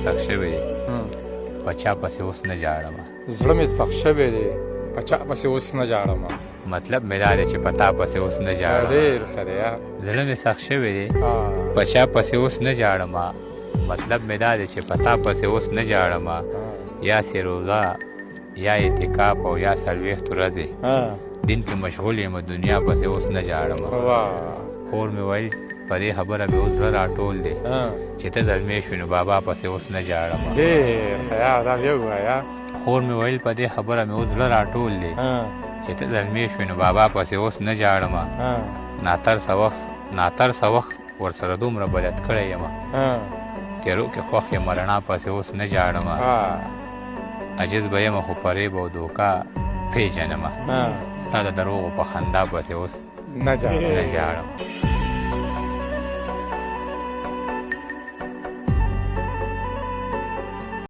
سخت شوی دی په چا پسې اوس نه ژاړم زړه مې سخت شوی دی په چا پسې اوس نه ژاړم مطلب مې دا دی چې په تا پسې اوس نه ژاړم ډېر ښه دی زړه مې سخت شوی دی په چا پسې اوس نه ژاړم مطلب مې دا دی چې په تا پسې اوس نه ژاړم یا سې روزه یا اعتکاف او یا څلوېښت ورځې دین کې مشغول یم دنیا پسې اوس نه ژاړم خور مې ویل په دې خبره مې اوس زړه راټول دی چې ته زلمی شوې نو بابا پسې اوس نه ژاړم ډېر ښه دا بیا ووایه خور مې ویل په دې خبره مې اوس زړه راټول دی چې ته زلمی شوې نو بابا پسې اوس نه ژاړم ناترسه وخت ورسره دومره بلد کړی یم تیرو کې خوښ یم رڼا پسې اوس نه ژاړم عجز به یم خو فریب او دوکه پیژنم ستا د دروغو په خندا پسې اوس نه ژاړم ژاړم